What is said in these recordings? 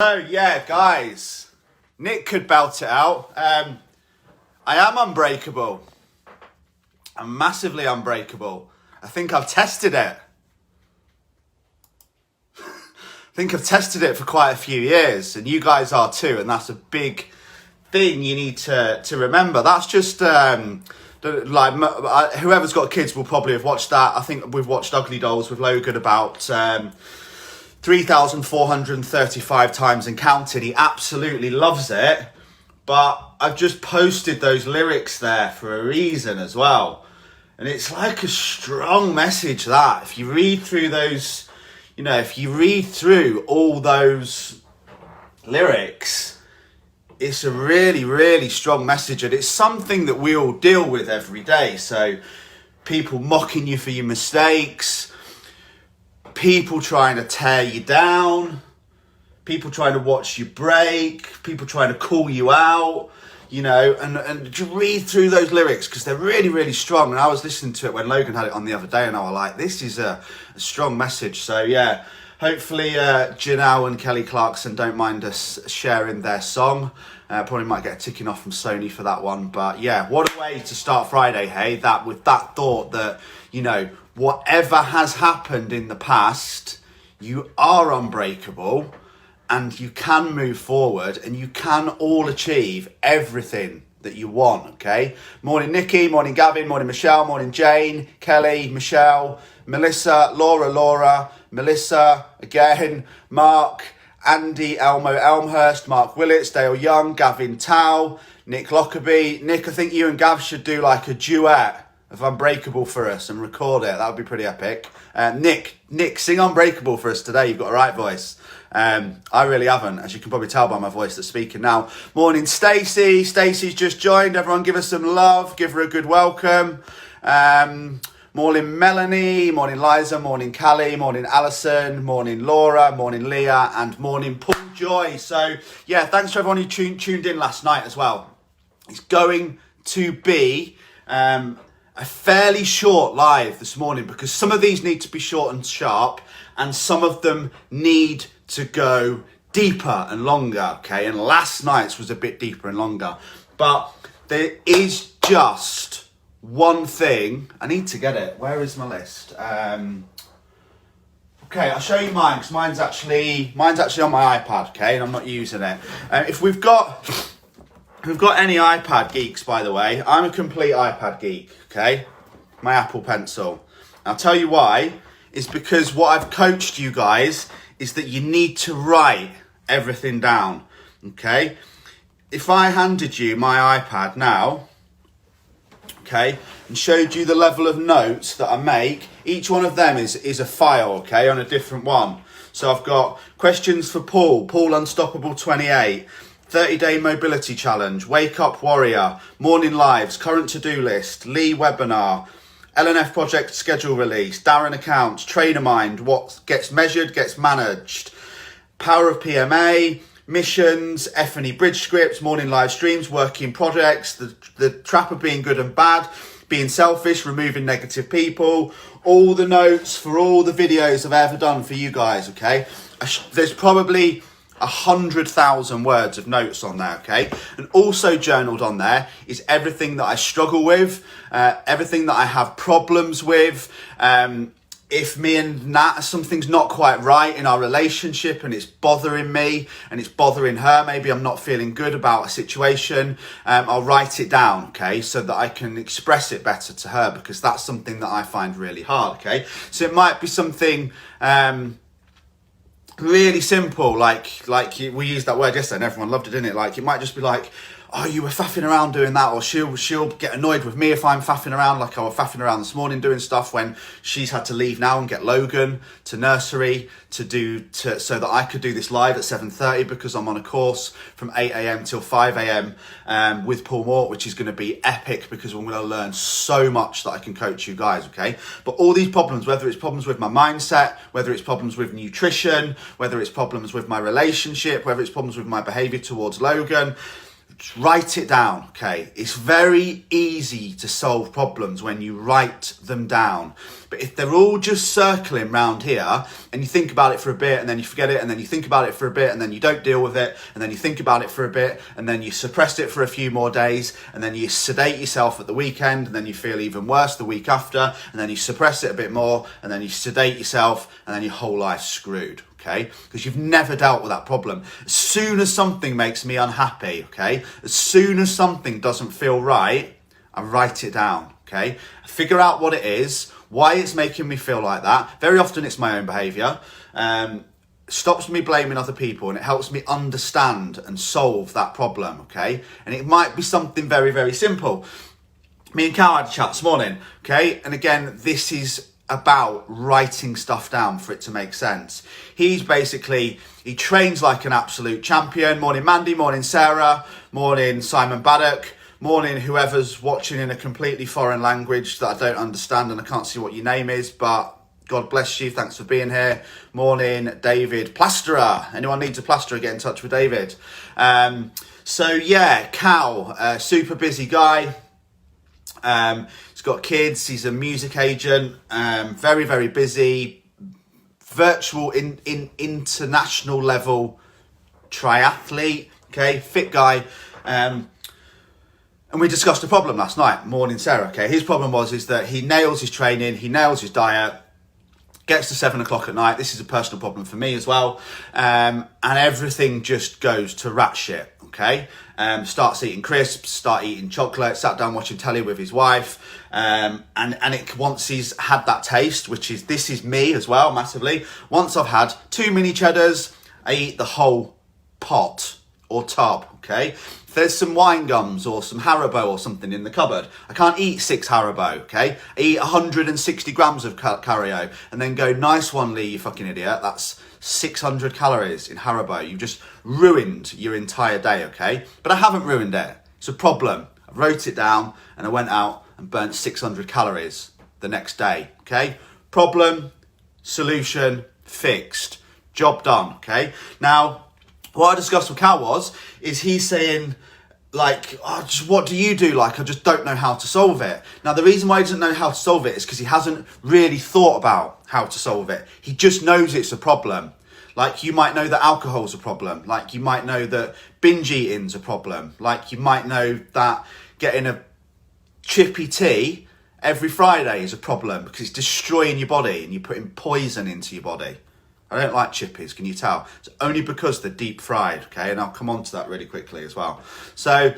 So yeah, guys, Nick could belt it out. I am unbreakable. I'm massively unbreakable. I think I've tested it. For quite a few years, and you guys are too, and that's a big thing you need to remember. That's just whoever's got kids will probably have watched that. I think we've watched Ugly Dolls with Logan about 3,435 times and counting. He absolutely loves it, but I've just posted those lyrics there for a reason as well. And it's like a strong message that if you read through those, if you read through all those lyrics, it's a really, really strong message. And it's something that we all deal with every day. So people mocking you for your mistakes, people trying to tear you down, people trying to watch you break, people trying to call you out, and to read through those lyrics because they're really, really strong. And I was listening to it when Logan had it on the other day and I was like, this is a strong message. So yeah, hopefully Janelle and Kelly Clarkson don't mind us sharing their song. Probably might get a ticking off from Sony for that one. But yeah, what a way to start Friday, hey? That with that thought that, whatever has happened in the past, you are unbreakable and you can move forward and you can all achieve everything that you want, okay? Morning, Nikki. Morning, Gavin. Morning, Michelle. Morning, Jane, Kelly, Michelle, Melissa, Laura, Melissa, again, Mark, Andy, Elmo Elmhurst, Mark Willits, Dale Young, Gavin Tao, Nick Lockerbie. Nick, I think you and Gav should do like a duet of Unbreakable for us and record it. That would be pretty epic. Nick, sing Unbreakable for us today. You've got a right voice. I really haven't, as you can probably tell by my voice that's speaking now. Morning, Stacey. Stacey's just joined. Everyone give her some love. Give her a good welcome. Morning, Melanie. Morning, Liza. Morning, Callie. Morning, Alison. Morning, Laura. Morning, Leah. And morning, Paul Joy. So, yeah, thanks to everyone who tuned in last night as well. It's going to be a fairly short live this morning because some of these need to be short and sharp and some of them need to go deeper and longer, okay? And last night's was a bit deeper and longer. But there is just one thing. I need to get it. Where is my list? Okay, I'll show you mine because mine's actually on my iPad, okay? And I'm not using it. If we've got any iPad geeks, by the way, I'm a complete iPad geek, okay? My Apple Pencil. I'll tell you why. It's because what I've coached you guys is that you need to write everything down, okay? If I handed you my iPad now, okay, and showed you the level of notes that I make, each one of them is a file, okay, on a different one. So I've got questions for Paul Unstoppable 28, 30-day mobility challenge, wake up warrior, morning lives, current to-do list, Lee webinar, LNF project schedule release, Darren accounts, trainer mind, what gets measured gets managed, power of PMA, missions, F&E bridge scripts, morning live streams, working projects, the trap of being good and bad, being selfish, removing negative people, all the notes for all the videos I've ever done for you guys, okay? There's probably 100,000 words of notes on there, okay? And also journaled on there is everything that I struggle with, everything that I have problems with. If me and Nat, something's not quite right in our relationship and it's bothering me and it's bothering her, maybe I'm not feeling good about a situation, I'll write it down, okay? So that I can express it better to her because that's something that I find really hard, okay? So it might be something really simple, like we used that word yesterday and everyone loved it, didn't it? Like it might just be like, oh, you were faffing around doing that, or she'll get annoyed with me if I'm faffing around, like I was faffing around this morning doing stuff when she's had to leave now and get Logan to nursery so that I could do this live at 7:30 because I'm on a course from 8 a.m. till 5 a.m. With Paul Moore, which is going to be epic because we're going to learn so much that I can coach you guys, okay? But all these problems, whether it's problems with my mindset, whether it's problems with nutrition, whether it's problems with my relationship, whether it's problems with my behavior towards Logan, write it down, okay? It's very easy to solve problems when you write them down. But if they're all just circling round here and you think about it for a bit and then you forget it and then you think about it for a bit and then you don't deal with it and then you think about it for a bit and then you suppress it for a few more days and then you sedate yourself at the weekend and then you feel even worse the week after and then you suppress it a bit more and then you sedate yourself and then your whole life's screwed. Okay, because you've never dealt with that problem. As soon as something makes me unhappy, okay, as soon as something doesn't feel right, I write it down, okay? I figure out what it is, why it's making me feel like that. Very often it's my own behaviour. Stops me blaming other people and it helps me understand and solve that problem, okay? And it might be something very, very simple. Me and Cal had a chat this morning, okay? And again, this is about writing stuff down for it to make sense. He trains like an absolute champion. Morning Mandy, morning Sarah, morning Simon Baddock, morning whoever's watching in a completely foreign language that I don't understand and I can't see what your name is, but God bless you, thanks for being here. Morning David Plasterer. Anyone needs a plasterer, get in touch with David. So yeah, Cal, super busy guy. He's got kids, he's a music agent, very, very busy, virtual international level triathlete, okay, fit guy. And we discussed a problem last night, morning Sarah, okay. His problem is that he nails his training, he nails his diet, gets to 7 o'clock at night. This is a personal problem for me as well. And everything just goes to rat shit, okay? Starts eating crisps, start eating chocolate, sat down watching telly with his wife. And once he's had that taste, this is me as well, massively. Once I've had 2 mini cheddars, I eat the whole pot or tub, okay? If there's some wine gums or some Haribo or something in the cupboard, I can't eat 6 Haribo, okay? I eat 160 grams of Cario and then go, nice one, Lee, you fucking idiot. That's 600 calories in Haribo. You've just ruined your entire day, okay? But I haven't ruined it. It's a problem. I wrote it down and I went out and burnt 600 calories the next day, okay? Problem, solution, fixed. Job done, okay? Now, what I discussed with Cal is he's saying, like, what do you do? Like, I just don't know how to solve it. Now, the reason why he doesn't know how to solve it is because he hasn't really thought about how to solve it. He just knows it's a problem. Like, you might know that alcohol's a problem. Like, you might know that binge eating's a problem. Like, you might know that getting a chippy tea every Friday is a problem because it's destroying your body and you're putting poison into your body. I don't like chippies, can you tell? It's only because they're deep fried, okay? And I'll come on to that really quickly as well. So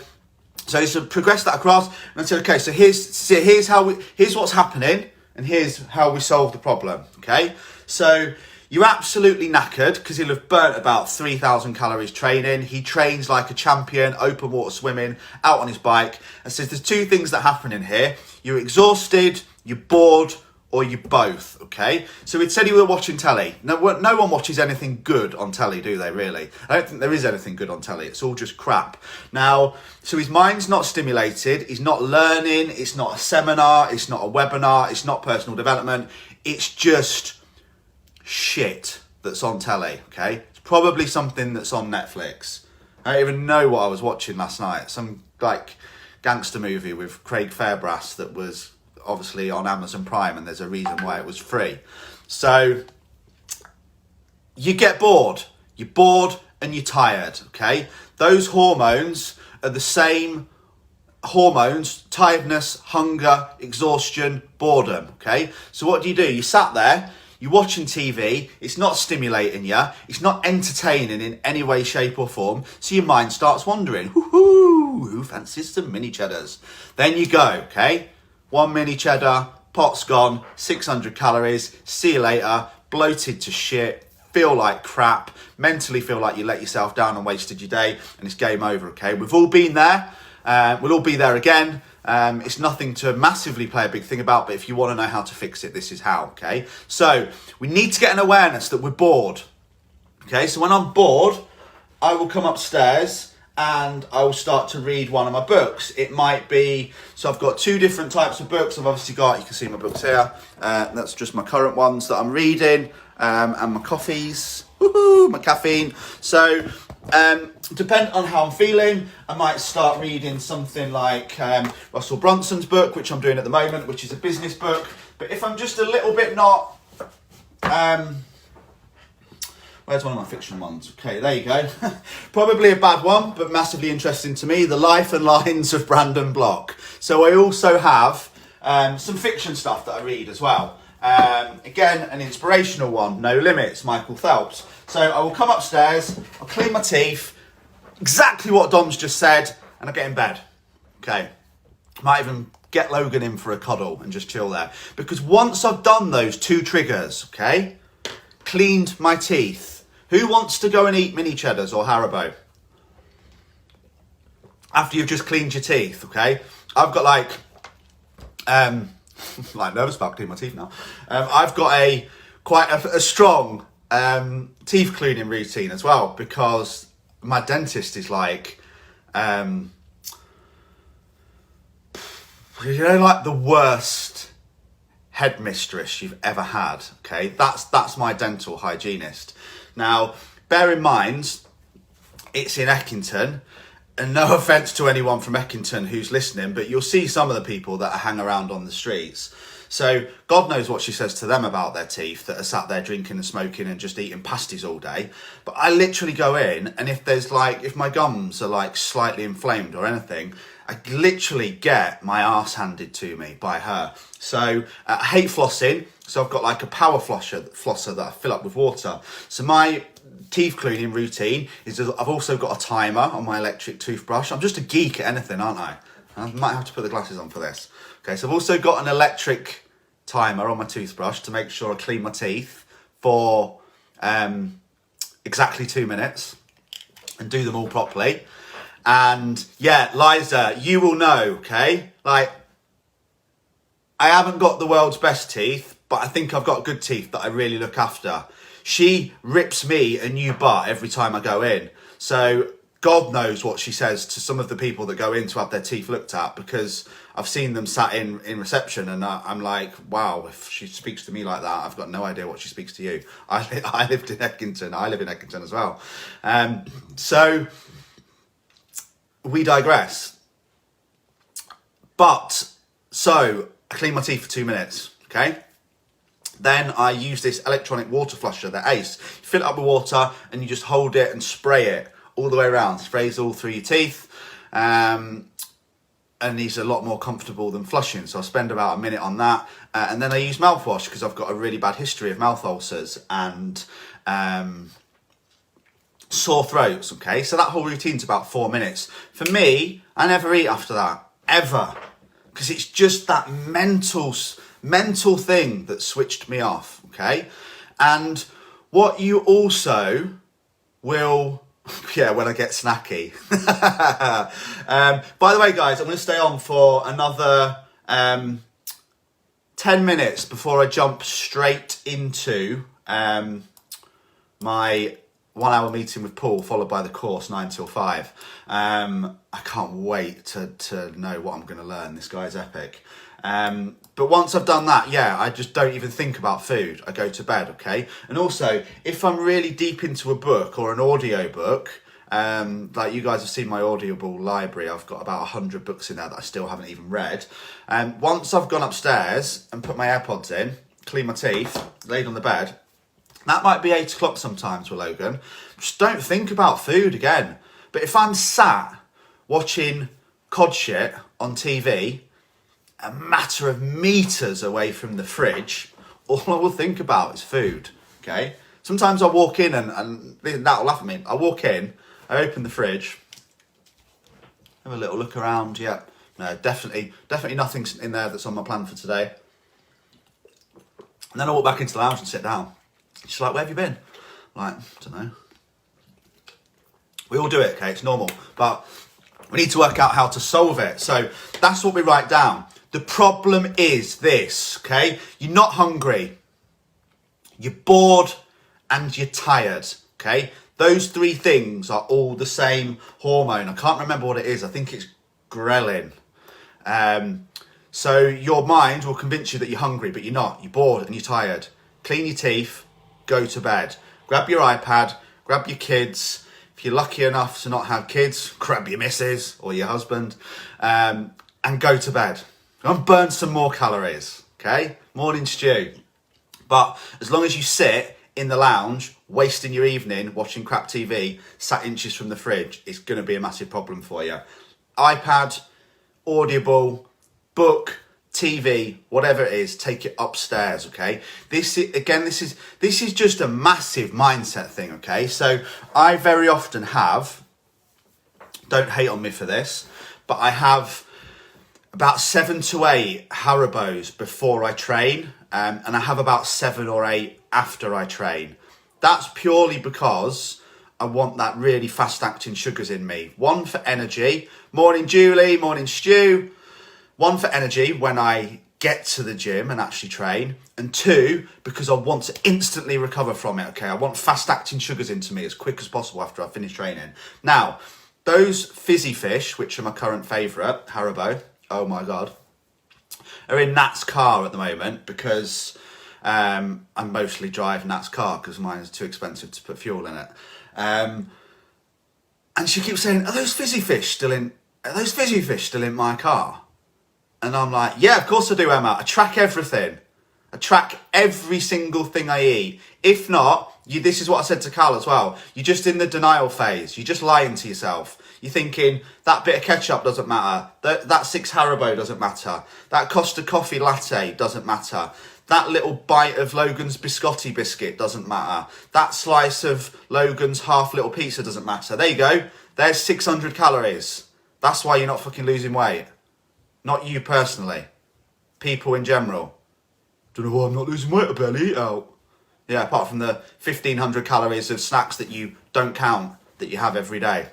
progress that across and I said, okay, so here's what's happening and here's how we solve the problem, okay? So you're absolutely knackered because he'll have burnt about 3,000 calories training. He trains like a champion, open water swimming, out on his bike. And says there's 2 things that happen in here. You're exhausted, you're bored, or you both, okay? So he'd said he were watching telly. No one watches anything good on telly, do they, really? I don't think there is anything good on telly. It's all just crap. Now, so his mind's not stimulated. He's not learning. It's not a seminar. It's not a webinar. It's not personal development. It's just shit that's on telly, okay? It's probably something that's on Netflix. I don't even know what I was watching last night. Some, like, gangster movie with Craig Fairbrass that was obviously on Amazon Prime and there's a reason why it was free. So you get bored. You're bored and you're tired, okay? Those hormones are the same hormones: tiredness, hunger, exhaustion, boredom, okay? So what do? You sat there, you're watching TV, it's not stimulating you, it's not entertaining in any way, shape or form, so your mind starts wandering. Who fancies some mini cheddars? Then you go, okay? 1 mini cheddar, pot's gone, 600 calories, see you later, bloated to shit, feel like crap, mentally feel like you let yourself down and wasted your day, and it's game over, okay? We've all been there, we'll all be there again. It's nothing to massively play a big thing about, but if you want to know how to fix it, this is how, okay? So we need to get an awareness that we're bored, okay? So when I'm bored, I will come upstairs and I will start to read one of my books. It might be, so I've got 2 different types of books. I've obviously got, you can see my books here. That's just my current ones that I'm reading, and my coffees, my caffeine. So Depending on how I'm feeling, I might start reading something like Russell Brunson's book, which I'm doing at the moment, which is a business book. But if I'm just a little bit not... where's one of my fiction ones? Okay, there you go. Probably a bad one, but massively interesting to me. The Life and Lines of Brandon Block. So I also have some fiction stuff that I read as well. Again, an inspirational one, No Limits, Michael Phelps. So I will come upstairs, I'll clean my teeth, exactly what Dom's just said, and I'll get in bed. Okay. Might even get Logan in for a cuddle and just chill there. Because once I've done those 2 triggers, okay, cleaned my teeth, who wants to go and eat mini cheddars or Haribo? After you've just cleaned your teeth, okay? I've got like nervous about cleaning my teeth now. I've got quite a strong teeth cleaning routine as well, because my dentist is like, like the worst headmistress you've ever had. Okay, that's my dental hygienist. Now, bear in mind, it's in Eckington. And no offence to anyone from Eckington who's listening, but you'll see some of the people that hang around on the streets. So God knows what she says to them about their teeth that are sat there drinking and smoking and just eating pasties all day. But I literally go in, and if my gums are like slightly inflamed or anything, I literally get my arse handed to me by her. So I hate flossing. So I've got like a power flosser that I fill up with water. So my teeth cleaning routine is I've also got a timer on my electric toothbrush. I'm just a geek at anything, aren't I? I might have to put the glasses on for this. Okay, so I've also got an electric timer on my toothbrush to make sure I clean my teeth for exactly 2 minutes and do them all properly. And yeah, Liza, you will know, okay? Like, I haven't got the world's best teeth, but I think I've got good teeth that I really look after. She rips me a new butt every time I go in. So God knows what she says to some of the people that go in to have their teeth looked at, because I've seen them sat in reception, and I'm like, wow, if she speaks to me like that, I've got no idea what she speaks to you. I lived in Eckington. I live in Eckington as well. So we digress. So I clean my teeth for 2 minutes, okay? Then I use this electronic water flusher, the ACE. You fill it up with water and you just hold it and spray it all the way around. Sprays all through your teeth. And it's a lot more comfortable than flushing. So I spend about a minute on that. And then I use mouthwash because I've got a really bad history of mouth ulcers and sore throats, okay? So that whole routine's about 4 minutes. For me, I never eat after that, ever. Because it's just that mental thing that switched me off, okay? And what you also will, when I get snacky. By the way, guys, I'm going to stay on for another 10 minutes before I jump straight into my 1 hour meeting with Paul, followed by the course 9 till 5. I can't wait to know what I'm going to learn. This guy's epic. But once I've done that, I just don't even think about food. I go to bed, okay? And also, if I'm really deep into a book or an audio book, like you guys have seen my Audible library, I've got about 100 books in there that I still haven't even read. Once I've gone upstairs and put my AirPods in, clean my teeth, laid on the bed, that might be 8 o'clock sometimes with Logan. Just don't think about food again. But if I'm sat watching cod shit on TV, a matter of meters away from the fridge, all I will think about is food, okay? Sometimes I walk in and that'll laugh at me. I walk in, I open the fridge, have a little look around, no, definitely nothing in there that's on my plan for today. And then I walk back into the lounge and sit down. She's like, where have you been? Like, I don't know. We all do it, okay? It's normal. But we need to work out how to solve it. So that's what we write down. The problem is this, okay? You're not hungry. You're bored and you're tired, okay? Those 3 things are all the same hormone. I can't remember what it is. I think it's ghrelin. So your mind will convince you that you're hungry, but you're not. You're bored and you're tired. Clean your teeth. Go to bed. Grab your iPad, grab your kids. if you're lucky enough to not have kids, grab your missus or your husband and go to bed. And burn some more calories, okay? Morning stew. But as long as you sit in the lounge, wasting your evening watching crap TV, sat inches from the fridge, it's going to be a massive problem for you. iPad, Audible, book, TV, whatever it is, take it upstairs, okay? This is just a massive mindset thing, okay? So I very often have, don't hate on me for this, but I have about 7 to 8 Haribos before I train, and I have about 7 or 8 after I train. That's purely because I want that really fast acting sugars in me. 1 for energy, morning Julie, morning Stu. 1 for energy when I get to the gym and actually train, and 2 because I want to instantly recover from it, okay? I want fast acting sugars into me as quick as possible after I finish training. Now, those fizzy fish, which are my current favourite, Haribo, oh my God, are in Nat's car at the moment because I mostly drive Nat's car because mine is too expensive to put fuel in it. And she keeps saying, are those fizzy fish still in my car? And I'm like, yeah, of course I do, Emma. I track everything. I track every single thing I eat. If not, this is what I said to Carl as well. You're just in the denial phase. You're just lying to yourself. You're thinking, that bit of ketchup doesn't matter. That 6 Haribo doesn't matter. That Costa Coffee latte doesn't matter. That little bite of Logan's biscotti biscuit doesn't matter. That slice of Logan's half little pizza doesn't matter. There you go. There's 600 calories. That's why you're not fucking losing weight. Not you personally. People in general. Don't know why I'm not losing weight, I barely eat out. Yeah, apart from the 1,500 calories of snacks that you don't count that you have every day.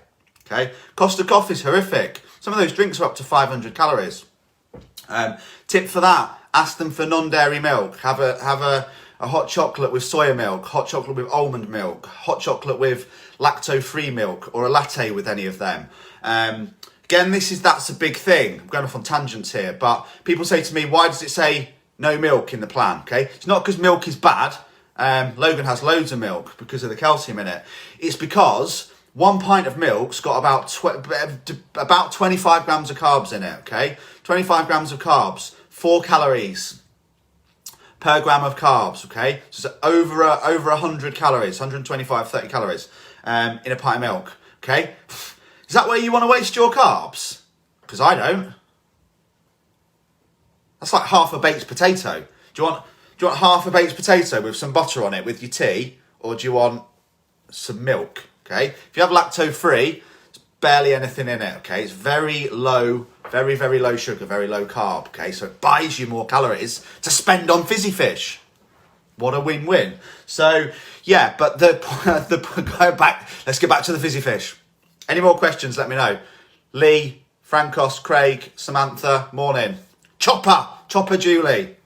Okay? Costa Coffee's horrific. Some of those drinks are up to 500 calories. Tip for that, ask them for non-dairy milk. Have a hot chocolate with soya milk, hot chocolate with almond milk, hot chocolate with lacto-free milk, or a latte with any of them. Again, that's a big thing. I'm going off on tangents here, but people say to me, why does it say no milk in the plan? Okay, it's not because milk is bad. Logan has loads of milk because of the calcium in it. It's because 1 pint of milk's got about 25 grams of carbs in it, okay? 25 grams of carbs, 4 calories per gram of carbs, okay? So it's over 100 calories, 125, 30 calories in a pint of milk, okay? Is that where you want to waste your carbs? Because I don't. That's like half a baked potato. Do you want half a baked potato with some butter on it with your tea? Or do you want some milk? Okay. If you have lacto-free, there's barely anything in it. Okay. It's very low, very, very low sugar, very low carb. Okay. So it buys you more calories to spend on fizzy fish. What a win-win. So yeah, but go back. Let's get back to the fizzy fish. Any more questions, let me know. Lee, Francos, Craig, Samantha, morning. Chopper Julie.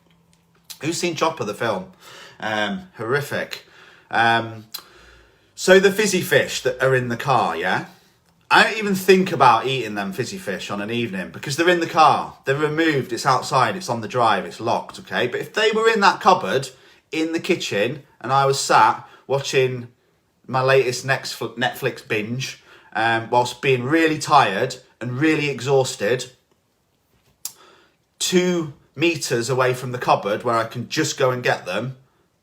Who's seen Chopper, the film? Horrific. So the fizzy fish that are in the car, yeah? I don't even think about eating them fizzy fish on an evening because they're in the car. They're removed, it's outside, it's on the drive, it's locked, okay? But if they were in that cupboard, in the kitchen, and I was sat watching my latest Netflix binge, whilst being really tired and really exhausted, 2 meters away from the cupboard where I can just go and get them,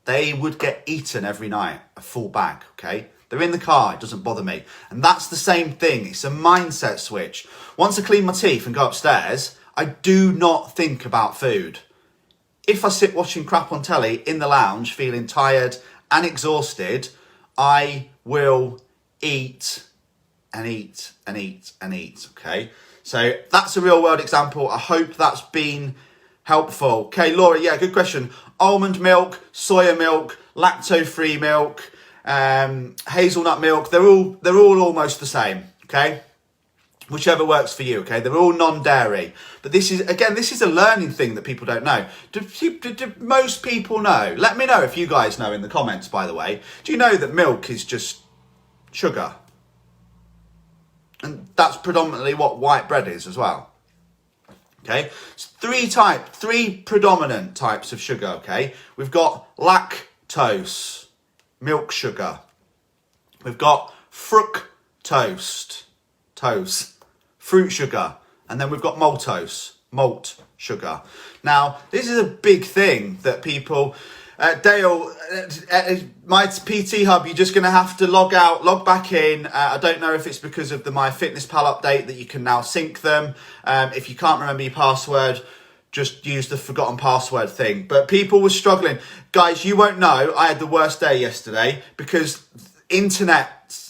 they would get eaten every night, a full bag, okay? They're in the car, it doesn't bother me. And that's the same thing, it's a mindset switch. Once I clean my teeth and go upstairs, I do not think about food. If I sit watching crap on telly in the lounge, feeling tired and exhausted, I will eat and eat and eat and eat, okay? So that's a real world example. I hope that's been helpful. Okay, Laura, yeah, good question. Almond milk, soya milk, lacto-free milk, hazelnut milk, they're all almost the same, okay? Whichever works for you, okay? They're all non-dairy. But this is a learning thing that people don't know. Do most people know? Let me know if you guys know in the comments, by the way. Do you know that milk is just sugar? And that's predominantly what white bread is as well. Okay, it's 3 predominant types of sugar, okay? We've got lactose, milk sugar. We've got fructose, toast, fruit sugar, and then we've got maltose, malt sugar. Now, this is a big thing that people... Dale, my PT Hub, you're just going to have to log back in. I don't know if it's because of the MyFitnessPal update that you can now sync them. If you can't remember your password, just use the forgotten password thing. But people were struggling. Guys, you won't know, I had the worst day yesterday because internet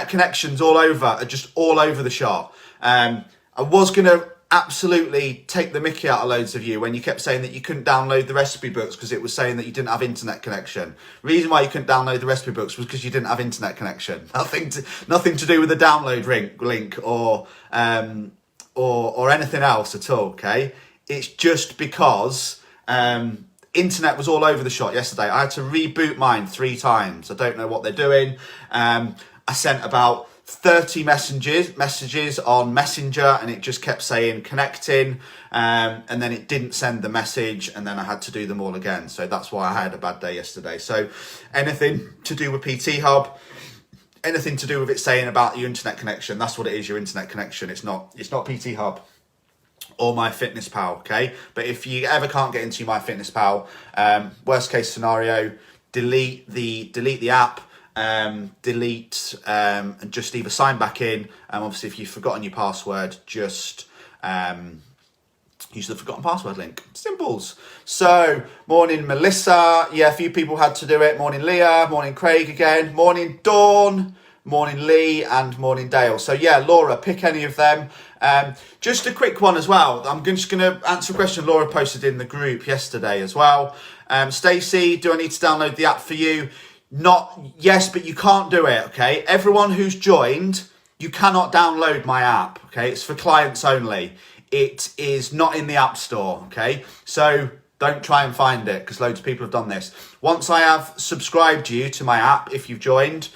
connections all over are just all over the shop. I was going to absolutely take the mickey out of loads of you when you kept saying that you couldn't download the recipe books because it was saying that you didn't have internet connection. The reason why you couldn't download the recipe books was because you didn't have internet connection. Nothing to do with the download link or anything else at all. Okay, it's just because internet was all over the shop yesterday. I had to reboot mine 3 times. I don't know what they're doing. I sent about 30 messages on Messenger and it just kept saying connecting, and then it didn't send the message, and then I had to do them all again. So that's why I had a bad day yesterday. So anything to do with PT Hub, anything to do with it saying about your internet connection, that's what it is, your internet connection. It's not PT Hub or MyFitnessPal, okay? But if you ever can't get into MyFitnessPal, worst case scenario, delete the app. Delete and just either sign back in. Obviously, if you've forgotten your password, just use the forgotten password link. Simples. So, morning Melissa. Yeah, a few people had to do it. Morning Leah. Morning Craig again. Morning Dawn. Morning Lee and morning Dale. So yeah, Laura, pick any of them. Just a quick one as well. I'm just going to answer a question Laura posted in the group yesterday as well. Stacey, do I need to download the app for you? Yes, but you can't do it, okay? Everyone who's joined, you cannot download my app, okay? It's for clients only. It is not in the App Store, okay? So don't try and find it because loads of people have done this. Once I have subscribed you to my app, if you've joined,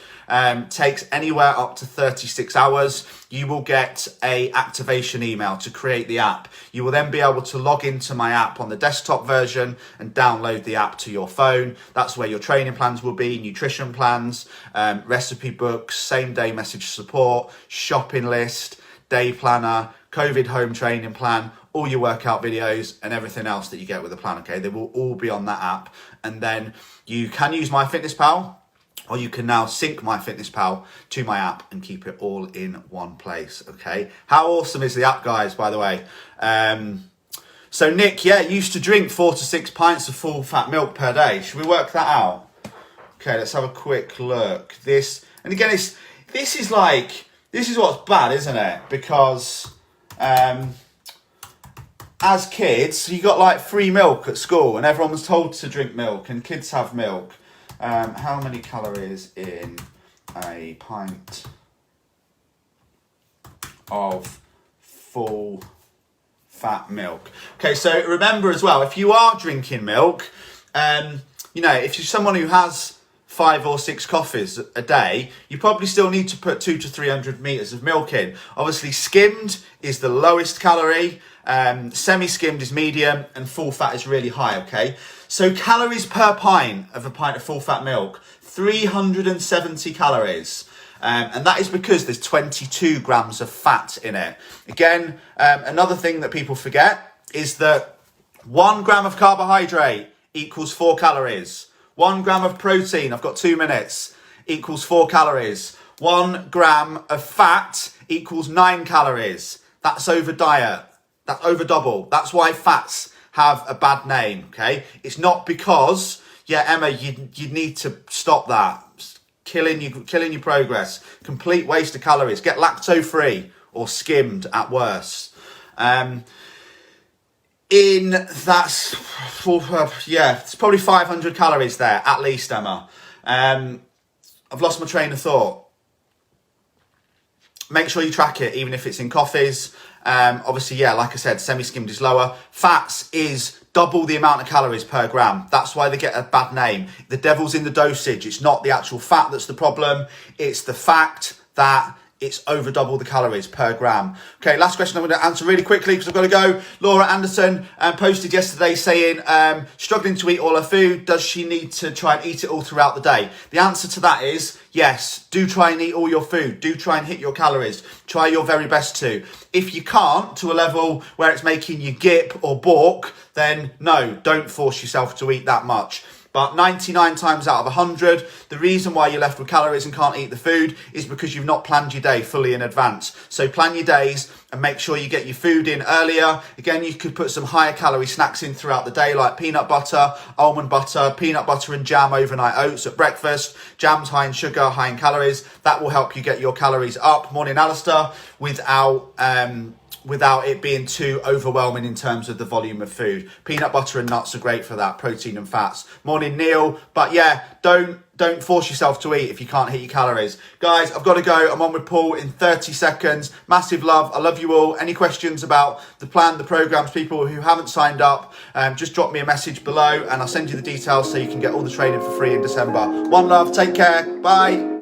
takes anywhere up to 36 hours. You will get a activation email to create the app. You will then be able to log into my app on the desktop version and download the app to your phone. That's where your training plans will be, nutrition plans, recipe books, same day message support, shopping list, day planner, COVID home training plan, all your workout videos and everything else that you get with the plan, okay? They will all be on that app. And then you can use MyFitnessPal, or you can now sync MyFitnessPal to my app and keep it all in one place, okay? How awesome is the app, guys, by the way? So Nick, yeah, used to drink 4 to 6 pints of full fat milk per day. Should we work that out? Okay, let's have a quick look. This is what's bad, isn't it? Because as kids, you got like free milk at school and everyone was told to drink milk and kids have milk. How many calories in a pint of full fat milk? Okay, so remember as well, if you are drinking milk, if you're someone who has 5 or 6 coffees a day, you probably still need to put 200 to 300 meters of milk in. Obviously, skimmed is the lowest calorie, semi-skimmed is medium, and full fat is really high, okay? So calories per pint of a pint of full fat milk, 370 calories. And that is because there's 22 grams of fat in it. Again, another thing that people forget is that 1 gram of carbohydrate equals 4 calories. 1 gram of protein, I've got 2 minutes, equals 4 calories. 1 gram of fat equals 9 calories. That's over diet. That's over double. That's why fats have a bad name, okay? It's not because, yeah, Emma, you need to stop that. Killing your progress. Complete waste of calories. Get lacto-free or skimmed at worst. It's probably 500 calories there, at least, Emma. I've lost my train of thought. Make sure you track it, even if it's in coffees. Obviously, yeah, like I said, semi-skimmed is lower. Fats is double the amount of calories per gram. That's why they get a bad name. The devil's in the dosage. It's not the actual fat that's the problem. It's the fact that it's over double the calories per gram. Okay, last question I'm going to answer really quickly because I've got to go. Laura Anderson posted yesterday saying, struggling to eat all her food. Does she need to try and eat it all throughout the day? The answer to that is yes. Do try and eat all your food. Do try and hit your calories. Try your very best to. If you can't to a level where it's making you gip or balk, then no, don't force yourself to eat that much. But 99 times out of 100, the reason why you're left with calories and can't eat the food is because you've not planned your day fully in advance. So plan your days and make sure you get your food in earlier. Again, you could put some higher calorie snacks in throughout the day, like peanut butter, almond butter, peanut butter and jam overnight oats at breakfast. Jam's high in sugar, high in calories. That will help you get your calories up. Morning, Alistair, without it being too overwhelming in terms of the volume of food. Peanut butter and nuts are great for that, protein and fats. Morning, Neil. But yeah, don't force yourself to eat if you can't hit your calories. Guys, I've got to go. I'm on with Paul in 30 seconds. Massive love. I love you all. Any questions about the plan, the programs, people who haven't signed up, just drop me a message below and I'll send you the details so you can get all the training for free in December. One love. Take care. Bye.